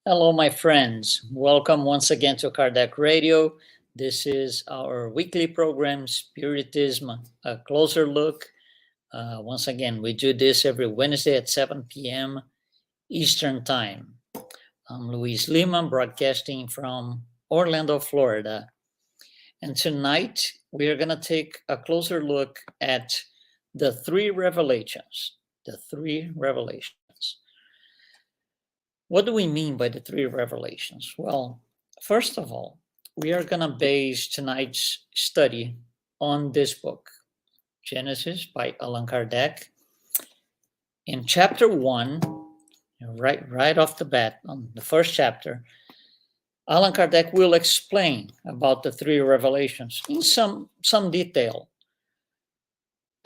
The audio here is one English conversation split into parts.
Hello, my friends. Welcome once again to Kardec Radio. This is our weekly program, Spiritism, a closer look. Once again, we do this every Wednesday at 7 p.m. Eastern Time. I'm Luiz Lima, broadcasting from Orlando, Florida. And tonight, we are going to take a closer look at the three revelations. The three revelations. What do we mean by the three revelations? Well, first of all, we are going to base tonight's study on this book, Genesis by Allan Kardec. In chapter 1, right off the bat, on the first chapter, Allan Kardec will explain about the three revelations in some detail,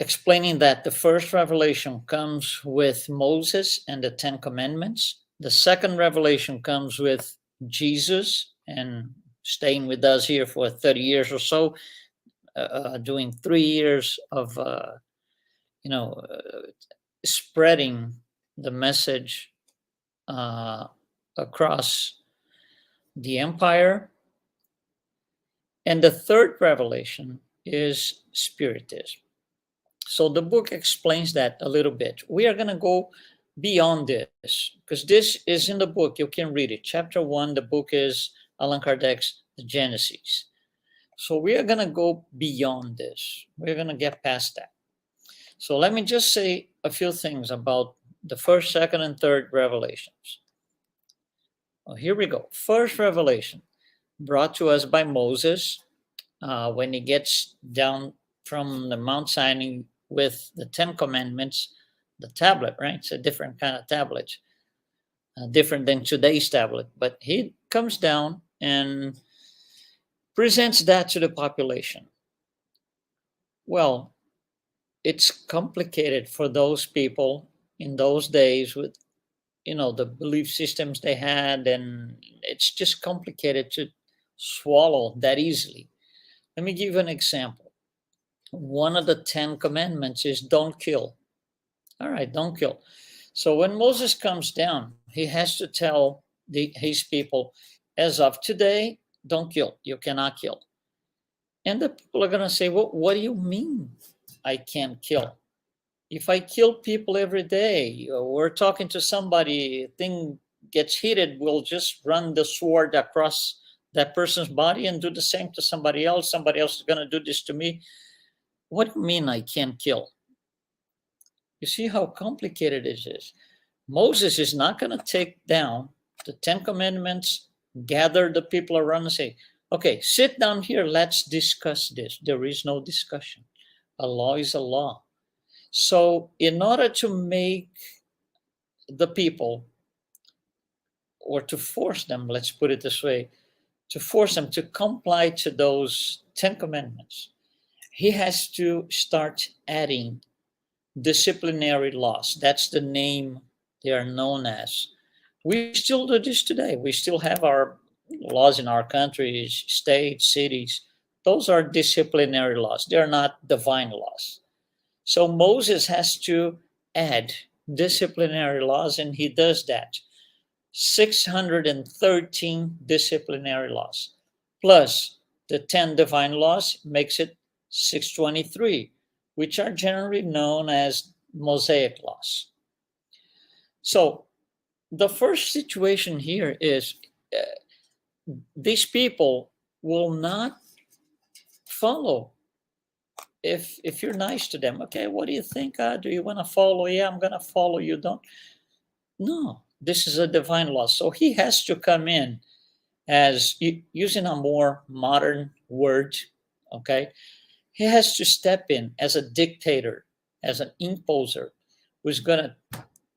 explaining that the first revelation comes with Moses and the Ten Commandments. The second revelation comes with Jesus and staying with us here for 30 years or so, doing 3 years of, spreading the message across the empire. And the third revelation is Spiritism. So the book explains that a little bit. We are going to go beyond this because this is in the book. You can read it. Chapter 1, the book is Allan Kardec's The Genesis. So we are going to go beyond this. We're going to get past that. So let me just say a few things about the first, second, and third revelations. Well, here we go. First revelation brought to us by Moses when he gets down from the Mount Sinai with the Ten Commandments, the tablet, right? It's a different kind of tablet, different than today's tablet. But he comes down and presents that to the population. Well, it's complicated for those people in those days with, the belief systems they had, and it's just complicated to swallow that easily. Let me give you an example. One of the 10 commandments is don't kill. All right, don't kill. So when Moses comes down, he has to tell his people, as of today, don't kill. You cannot kill. And the people are going to say, well, what do you mean I can't kill? If I kill people every day, we're talking to somebody, thing gets heated, we'll just run the sword across that person's body and do the same to somebody else. Somebody else is going to do this to me. What do you mean I can't kill? You see how complicated it is. Moses is not going to take down the 10 Commandments, gather the people around and say, okay, sit down here, let's discuss this. There is no discussion. A law is a law. So in order to make the people, or to force them, let's put it this way, to force them to comply to those 10 Commandments, he has to start adding disciplinary laws. That's the name they are known as. We still do this today. We still have our laws in our countries, states, cities. Those are disciplinary laws. They're not divine laws. So Moses has to add disciplinary laws, and he does that. 613 disciplinary laws, plus the 10 divine laws makes it 623, which are generally known as Mosaic laws. So the first situation here is these people will not follow. If you're nice to them, okay, what do you think? Do you want to follow? Yeah, I'm going to follow. You don't? No, this is a divine law. So he has to come in as, using a more modern word, okay? He has to step in as a dictator, as an imposer, who's going to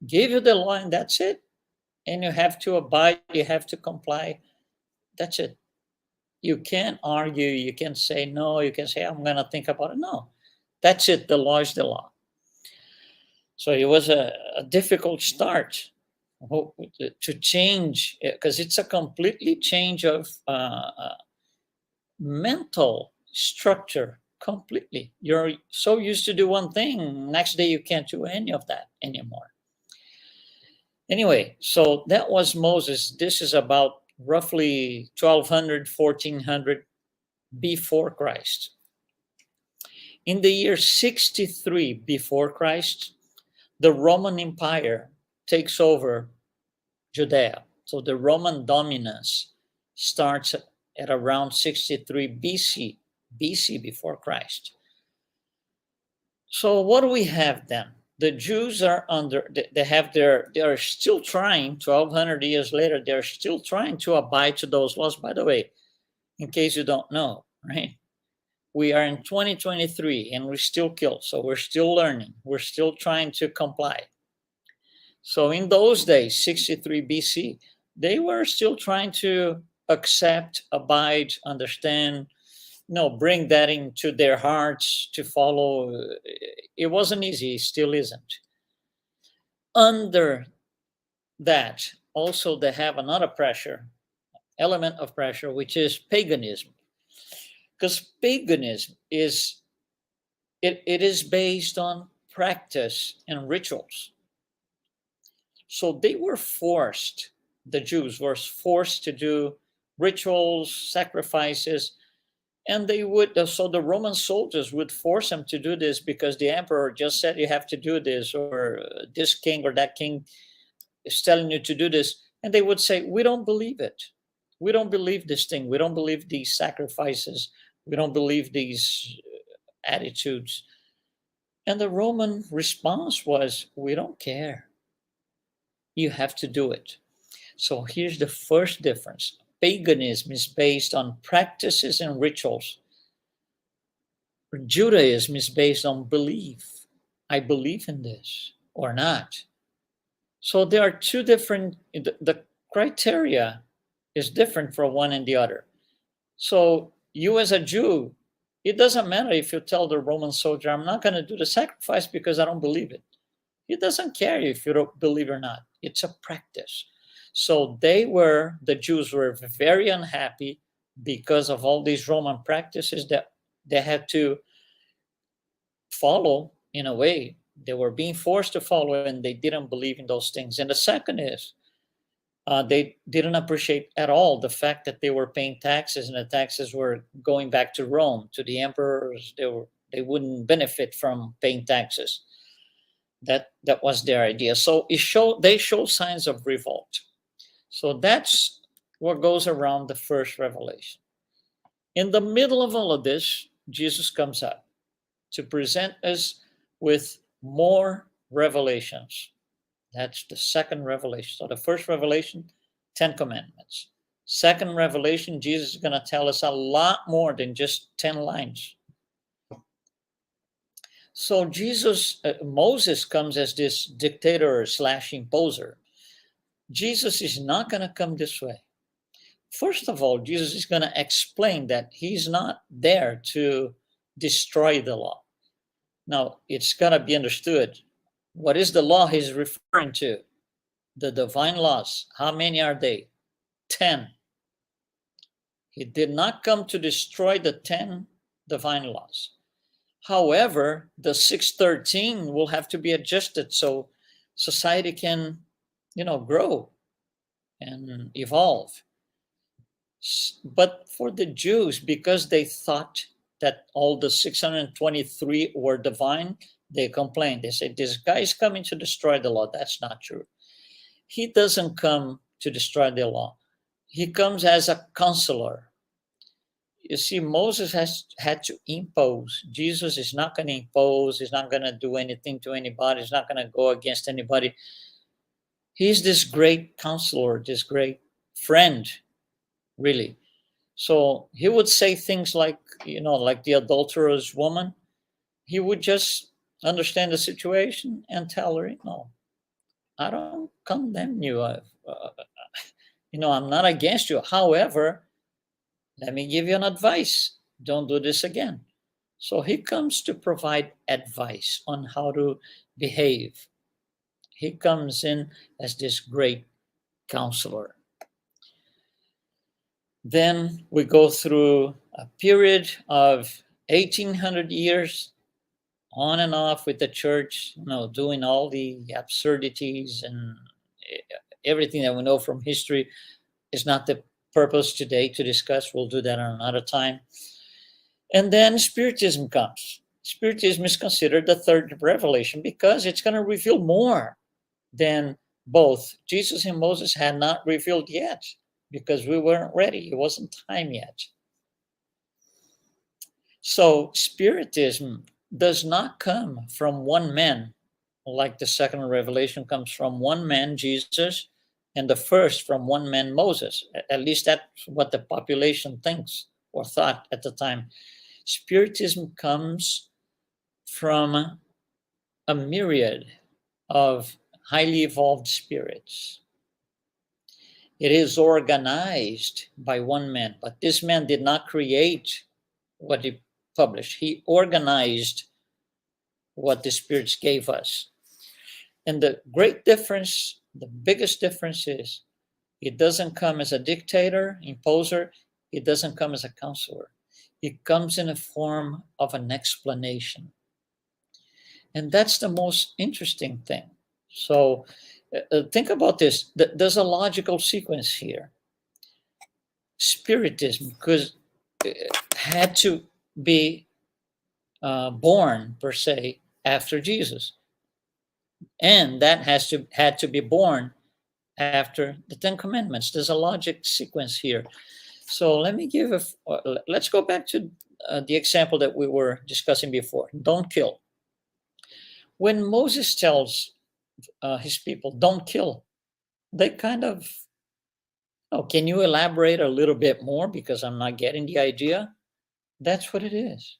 give you the law and that's it. And you have to abide, you have to comply. That's it. You can't argue, you can say no, you can say, I'm going to think about it. No, that's it. The law is the law. So it was a difficult start to change, because it's a completely change of mental structure. Completely. You're so used to do one thing, next day you can't do any of that anymore. Anyway, so that was Moses. This is about roughly 1200, 1400 before Christ. In the year 63 before Christ, the Roman Empire takes over Judea. So the Roman dominance starts at around 63 BC before Christ. So what do we have then? The Jews are they are still trying, 1200 years later, they're still trying to abide to those laws. By the way, in case you don't know, right? We are in 2023 and we still kill. So we're still learning. We're still trying to comply. So in those days, 63 BC, they were still trying to accept, abide, understand, bring that into their hearts to follow. It wasn't easy, it still isn't. Under that, also they have another element of pressure, which is paganism. Because paganism is based on practice and rituals. So they were forced, the Jews were forced to do rituals, sacrifices, and so the Roman soldiers would force them to do this because the emperor just said you have to do this, or this king or that king is telling you to do this. And they would say, we don't believe it. We don't believe this thing. We don't believe these sacrifices. We don't believe these attitudes. And the Roman response was, we don't care. You have to do it. So here's the first difference. Paganism is based on practices and rituals. Judaism is based on belief. I believe in this or not. So there are two different, the criteria is different for one and the other. So you as a Jew, it doesn't matter if you tell the Roman soldier, I'm not going to do the sacrifice because I don't believe it. He doesn't care if you don't believe or not. It's a practice. So the Jews were very unhappy because of all these Roman practices that they had to follow in a way. They were being forced to follow and they didn't believe in those things. And the second is they didn't appreciate at all the fact that they were paying taxes and the taxes were going back to Rome, to the emperors. They wouldn't benefit from paying taxes. That was their idea. So they show signs of revolt. So that's what goes around the first revelation. In the middle of all of this, Jesus comes up to present us with more revelations. That's the second revelation. So the first revelation, 10 Commandments. Second revelation, Jesus is going to tell us a lot more than just 10 lines. So Moses comes as this dictator / imposer. Jesus is not going to come this way. First of all, Jesus is going to explain that he's not there to destroy the law. Now, it's got to be understood. What is the law he's referring to? The divine laws. How many are they? 10. He did not come to destroy the 10 divine laws. However, the 613 will have to be adjusted so society can, grow and evolve. But for the Jews, because they thought that all the 623 were divine, they complained. They said, this guy is coming to destroy the law. That's not true. He doesn't come to destroy the law. He comes as a counselor. You see, Moses had to impose. Jesus is not going to impose. He's not going to do anything to anybody. He's not going to go against anybody. He's this great counselor, this great friend, really. So he would say things like, like the adulterous woman. He would just understand the situation and tell her, I don't condemn you. I'm not against you. However, let me give you an advice. Don't do this again. So he comes to provide advice on how to behave. He comes in as this great counselor. Then we go through a period of 1800 years on and off with the church, doing all the absurdities and everything that we know from history is not the purpose today to discuss. We'll do that on another time. And then Spiritism comes. Spiritism is considered the third revelation because it's going to reveal more than both Jesus and Moses had not revealed yet, because we weren't ready. It wasn't time yet. So Spiritism does not come from one man, like the second revelation comes from one man, Jesus, and the first from one man, Moses. At least that's what the population thinks or thought at the time. Spiritism comes from a myriad of highly evolved spirits. It is organized by one man, but this man did not create what he published. He organized what the spirits gave us. And the great difference, the biggest difference is it doesn't come as a dictator, imposer. It doesn't come as a counselor. It comes in the form of an explanation. And that's the most interesting thing. So think about this. There's a logical sequence here. Spiritism, because it had to be born, per se, after Jesus. And that had to be born after the Ten Commandments. There's a logic sequence here. So let's go back to the example that we were discussing before. Don't kill. When Moses tells his people, don't kill, they kind of, oh, can you elaborate a little bit more because I'm not getting the idea? That's what it is.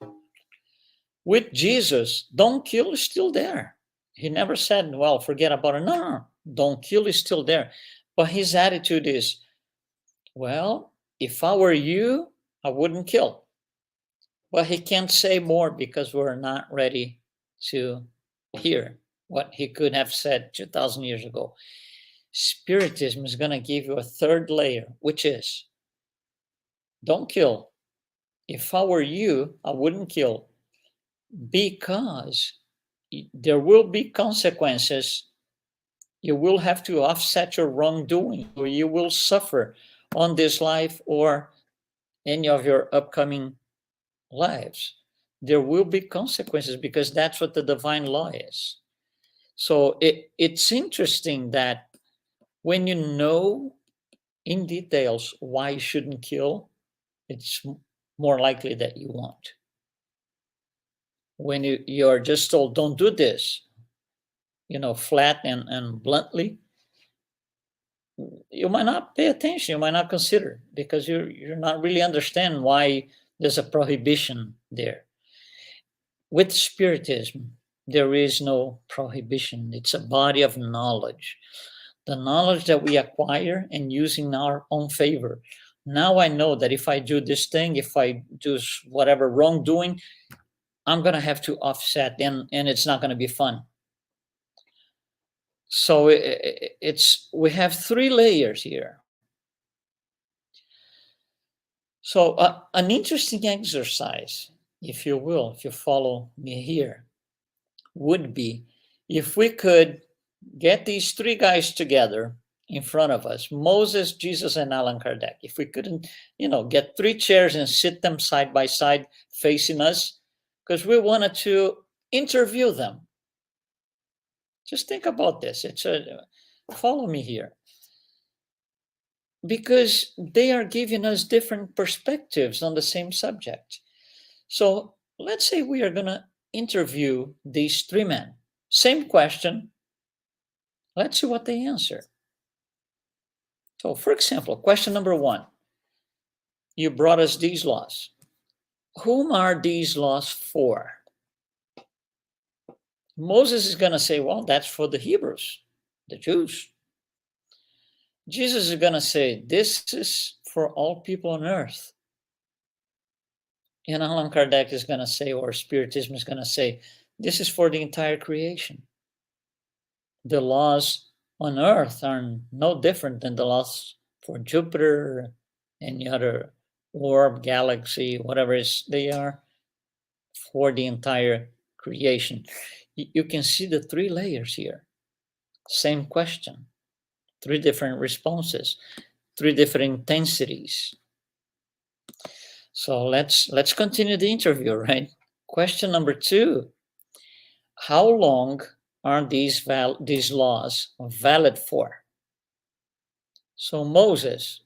With Jesus, don't kill is still there. He never said, well, forget about it. No, don't kill is still there. But his attitude is, well, if I were you, I wouldn't kill. But he can't say more because we're not ready to hear what he could have said 2,000 years ago. Spiritism is going to give you a third layer, which is, don't kill. If I were you, I wouldn't kill, because there will be consequences. You will have to offset your wrongdoing, or you will suffer on this life or any of your upcoming lives. There will be consequences because that's what the divine law is. So it's interesting that when you know in details why you shouldn't kill, it's more likely that you won't. When you're just told, don't do this, flat and bluntly, you might not pay attention, you might not consider, because you're not really understanding why there's a prohibition there. With Spiritism, there is no prohibition. It's a body of knowledge. The knowledge that we acquire and use in our own favor. Now I know that if I do this thing, if I do whatever wrongdoing, I'm going to have to offset, and it's not going to be fun. So we have three layers here. So an interesting exercise, if you will, if you follow me here, would be if we could get these three guys together in front of us, Moses, Jesus, and Allan Kardec. If we couldn't, get three chairs and sit them side by side facing us, because we wanted to interview them. Just think about this. Follow me here. Because they are giving us different perspectives on the same subject. So let's say we are going to interview these three men. Same question. Let's see what they answer. So, for example, question number 1. You brought us these laws. Whom are these laws for? Moses is going to say, well, that's for the Hebrews, the Jews. Jesus is going to say, this is for all people on earth. And Allan Kardec is going to say, or Spiritism is going to say, this is for the entire creation. The laws on earth are no different than the laws for Jupiter, any other orb, galaxy, whatever they are, for the entire creation. You can see the three layers here. Same question. Three different responses, three different intensities. So let's continue the interview, right? Question number 2. How long are these laws valid for? So Moses,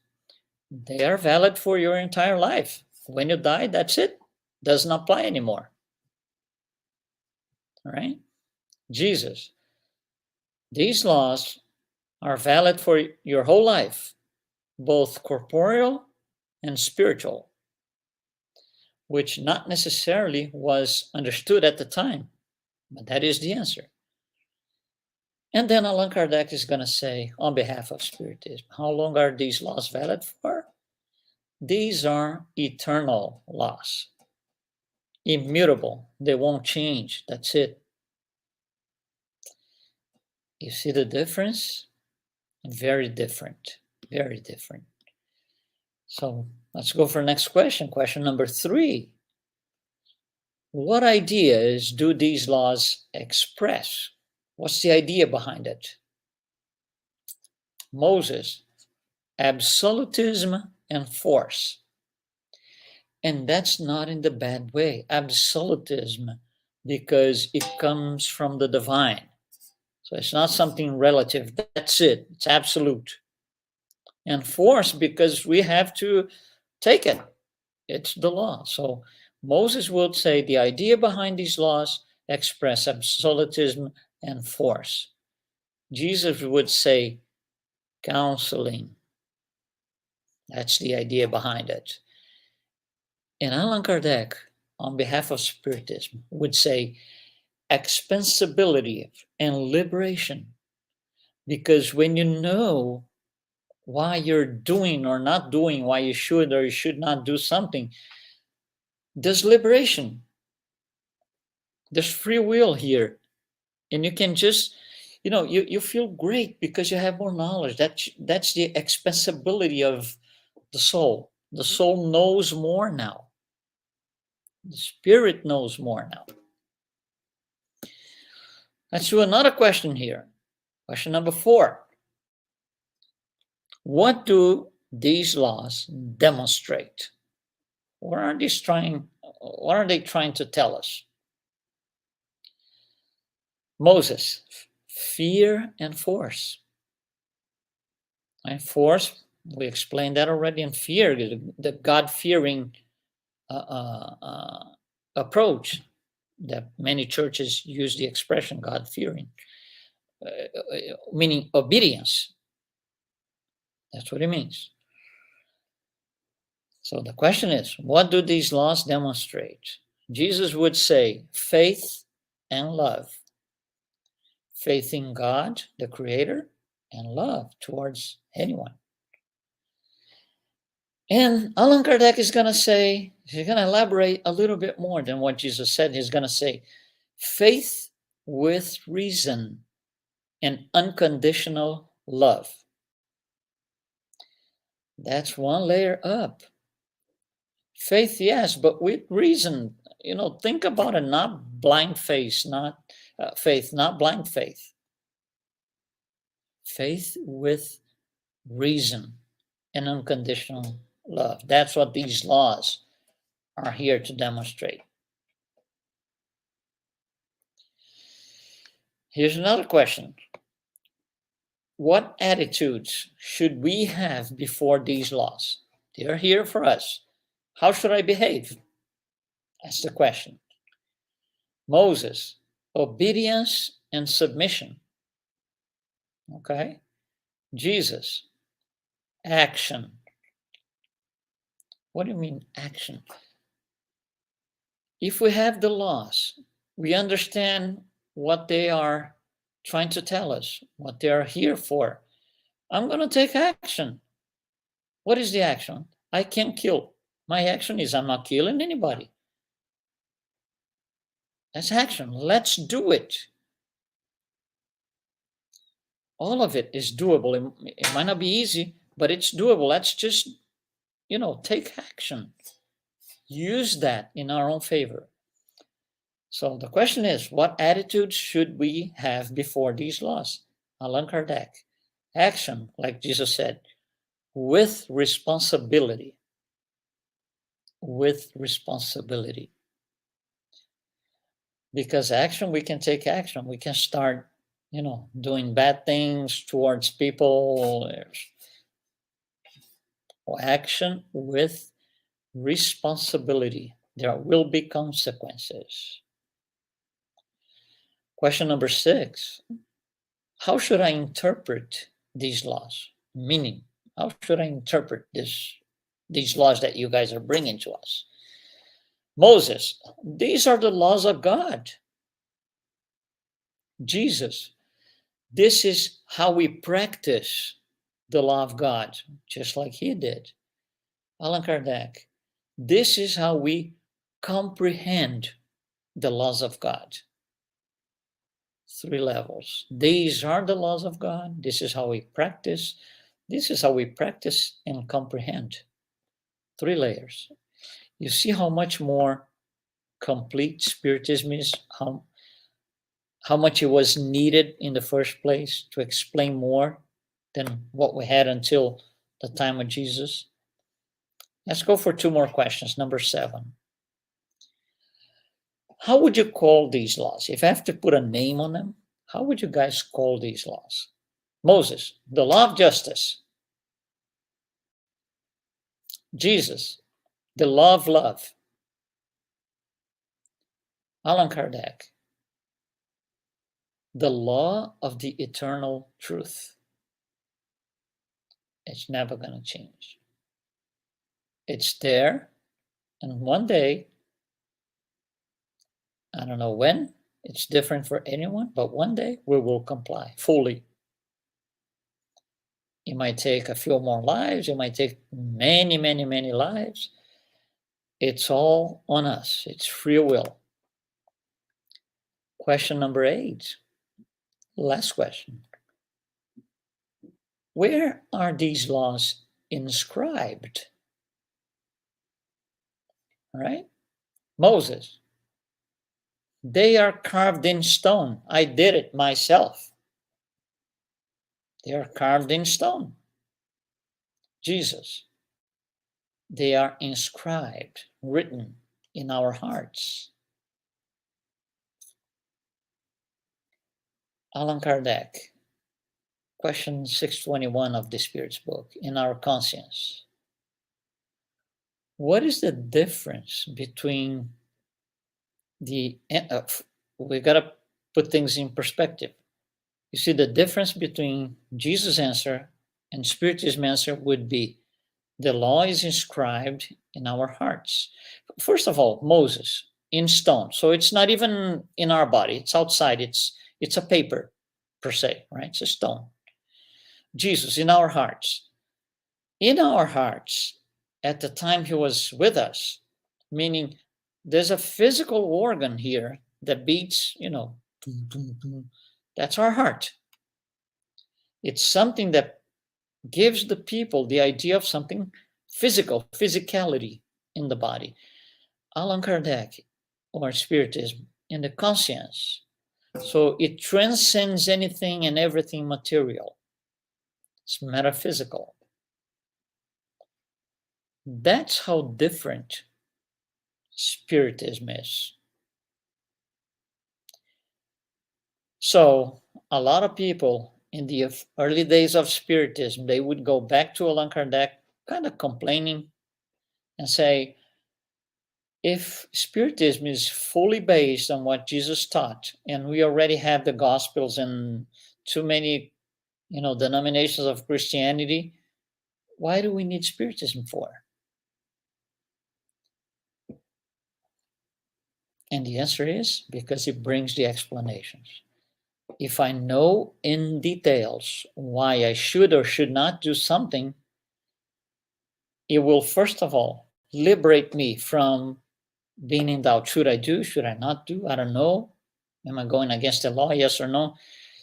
they are valid for your entire life. When you die, that's it. Doesn't apply anymore. All right? Jesus, these laws are valid for your whole life, both corporeal and spiritual, which not necessarily was understood at the time, but that is the answer. And then Allan Kardec is going to say, on behalf of Spiritism, how long are these laws valid for? These are eternal laws, immutable. They won't change. That's it. You see the difference? Very different. Very different. So let's go for the next question. Question number 3. What ideas do these laws express? What's the idea behind it? Moses, absolutism and force. And that's not in the bad way. Absolutism, because it comes from the divine. So it's not something relative. That's it. It's absolute. And force, because we have to take it. It's the law. So Moses would say the idea behind these laws express absolutism and force. Jesus would say counseling. That's the idea behind it. And Allan Kardec, on behalf of Spiritism, would say expansibility and liberation. Because when you know why you're doing or not doing, why you should or you should not do something, there's liberation. There's free will here. And you can just, you feel great because you have more knowledge. That's the expansibility of the soul. The soul knows more now. The spirit knows more now. Let's do another question here. Question number 4. What do these laws demonstrate? What are they trying to tell us? Moses, fear and force. And force, we explained that already, and fear, the God-fearing approach that many churches use the expression God-fearing, meaning obedience. That's what it means. So the question is, what do these laws demonstrate? Jesus would say faith and love. Faith in God, the Creator, and love towards anyone. And Allan Kardec is going to say, he's going to elaborate a little bit more than what Jesus said. He's going to say faith with reason and unconditional love. That's one layer up. Faith, yes, but with reason. Think about it, not blind faith, not faith, not blind faith. Faith with reason and unconditional love. That's what these laws are here to demonstrate. Here's another question. What attitudes should we have before these laws? They're here for us. How should I behave? That's the question. Moses, obedience and submission. Okay. Jesus, action. What do you mean action? If we have the laws, we understand what they are trying to tell us, what they are here for. I'm going to take action. What is the action? I can't kill. My action is I'm not killing anybody. That's action. Let's do it. All of it is doable. It might not be easy, but it's doable. Let's just, take action. Use that in our own favor. So the question is, what attitudes should we have before these laws? Allan Kardec. action, like Jesus said, with responsibility. With responsibility. Because action, we can take action. We can start, doing bad things towards people. Action with responsibility. There will be consequences. Question number 6. How should I interpret these laws? Meaning, how should I interpret these laws that you guys are bringing to us? Moses, these are the laws of God. Jesus, this is how we practice the law of God, just like he did. Allan Kardec, this is how we comprehend the laws of God. 3 levels. These are the laws of God. This is how we practice. This is how we practice and comprehend. 3 layers. You see how much more complete Spiritism is, how much it was needed in the first place to explain more than what we had until the time of Jesus. Let's go for 2 more questions. Number 7. How would you call these laws? If I have to put a name on them, how would you guys call these laws? Moses, the law of justice. Jesus, the law of love. Allan Kardec, the law of the eternal truth. It's never going to change. It's there, and one day, I don't know when, it's different for anyone, but one day we will comply fully. It might take a few more lives. It might take many, many, many lives. It's all on us. It's free will. Question number 8. Last question. Where are these laws inscribed? All right? Moses, they are carved in stone. I did it myself. They are carved in stone. Jesus, they are inscribed, written in our hearts. Allan Kardec, question 621 of the Spirit's book, in our conscience. What is the difference between we got to put things in perspective. You see, the difference between Jesus' answer and Spiritism answer would be the law is inscribed in our hearts. First of all, Moses, in stone. So it's not even in our body. It's outside. It's a paper per se, right? It's a stone. Jesus, in our hearts. In our hearts, at the time he was with us, meaning there's a physical organ here that beats, that's our heart. It's something that gives the people the idea of something physical, physicality in the body. Allan Kardec, or Spiritism, in the conscience. So it transcends anything and everything material. It's metaphysical. That's how different Spiritism is. So a lot of people in the early days of Spiritism, they would go back to Allan Kardec kind of complaining and say, if Spiritism is fully based on what Jesus taught, and we already have the Gospels and too many, denominations of Christianity, why do we need Spiritism for? And the answer is because it brings the explanations. If I know in details why I should or should not do something, it will, first of all, liberate me from being in doubt. Should I do? Should I not do? I don't know. Am I going against the law? Yes or no?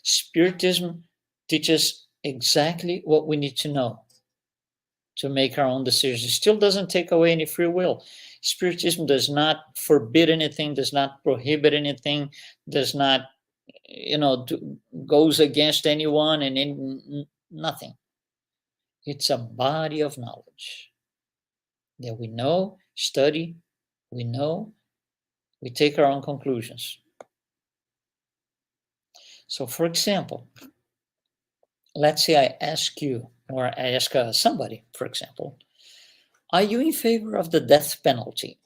Spiritism teaches exactly what we need to know to make our own decisions. It still doesn't take away any free will. Spiritism does not forbid anything, does not prohibit anything, does not, goes against anyone and nothing. It's a body of knowledge that we know, study, we know, we take our own conclusions. So, for example, let's say I ask you, or I ask somebody, for example, are you in favor of the death penalty?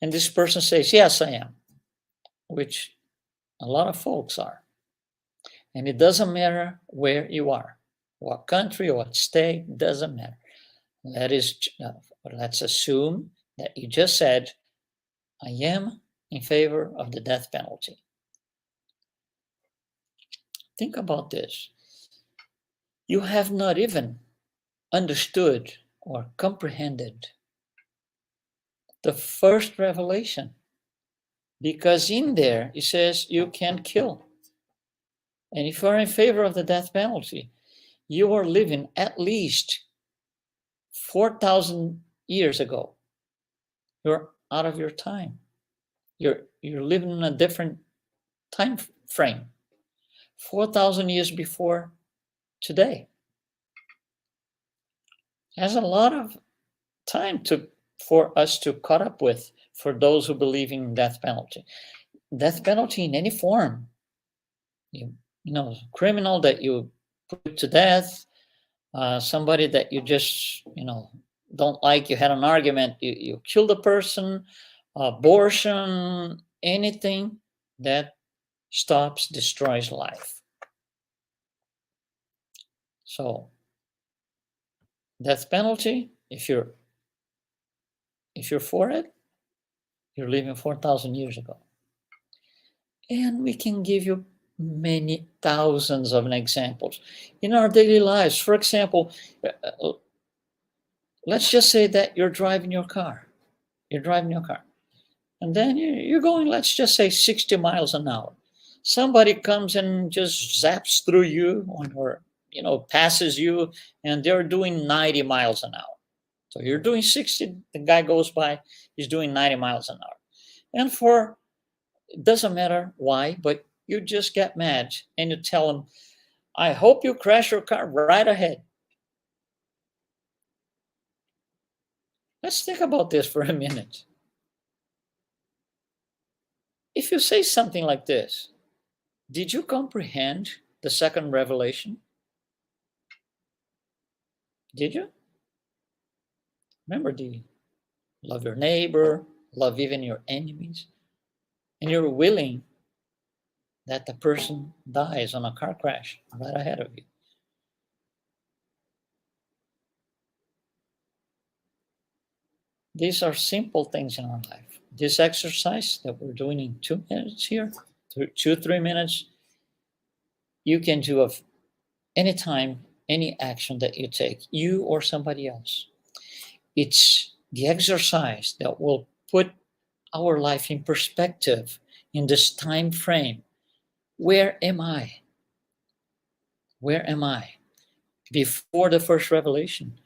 And this person says, yes, I am, which a lot of folks are. And it doesn't matter where you are, what country or what state, doesn't matter. Let's assume that you just said, I am in favor of the death penalty. Think about this. You have not even understood or comprehended the first revelation, because in there it says you can kill. And if you are in favor of the death penalty, you are living at least 4,000 years ago. You're out of your time. You're living in a different time frame. 4,000 years before today. There's a lot of time for us to caught up with for those who believe in death penalty. Death penalty in any form. You know, criminal that you put to death, somebody that you just, don't like, you had an argument, you killed a person, abortion, anything that stops, destroys life. So, death penalty, if you're for it, you're living 4,000 years ago. And we can give you many thousands of examples in our daily lives. For example, let's just say that you're driving your car. And then you're going, let's just say 60 miles an hour. Somebody comes and just zaps through you or, passes you, and they're doing 90 miles an hour. So you're doing 60, the guy goes by, he's doing 90 miles an hour. And it doesn't matter why, but you just get mad and you tell him, I hope you crash your car right ahead. Let's think about this for a minute. If you say something like this, did you comprehend the second revelation? Did you? Remember, love your neighbor, love even your enemies, and you're willing that the person dies on a car crash right ahead of you. These are simple things in our life. This exercise that we're doing in 2 minutes here, 3 minutes, you can do of any time, any action that you take, you or somebody else. It's the exercise that will put our life in perspective in this time frame. Where am I? Where am I? Before the first revelation,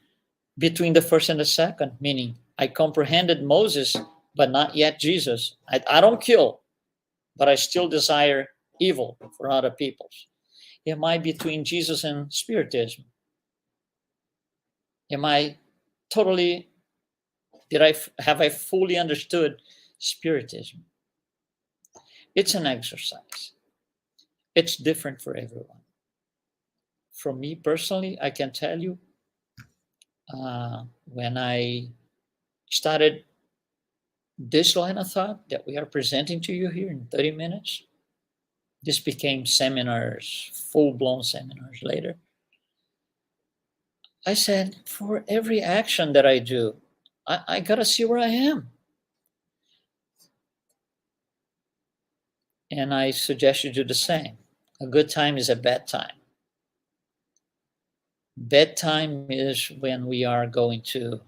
between the first and the second, meaning I comprehended Moses, but not yet Jesus. I don't kill, but I still desire evil for other peoples. Am I between Jesus and Spiritism? Am I totally, have I fully understood Spiritism? It's an exercise. It's different for everyone. For me personally, I can tell you, when I started this line of thought that we are presenting to you here in 30 minutes, this became seminars, full-blown seminars later. I said, for every action that I do, I got to see where I am. And I suggest you do the same. A good time is a bad time. Bedtime is when we are going to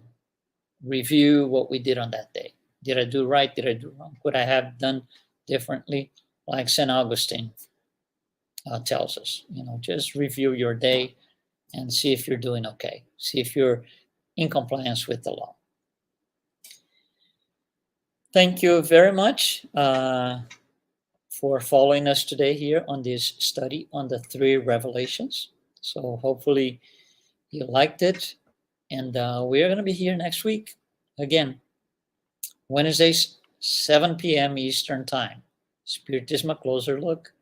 review what we did on that day. Did I do right? Did I do wrong? Could I have done differently? Like St. Augustine tells us, just review your day and see if you're doing okay. See if you're in compliance with the law. Thank you very much for following us today here on this study on the 3 revelations. So hopefully you liked it. And we are going to be here next week again, Wednesdays, 7 p.m. Eastern Time. Spiritism, a closer look.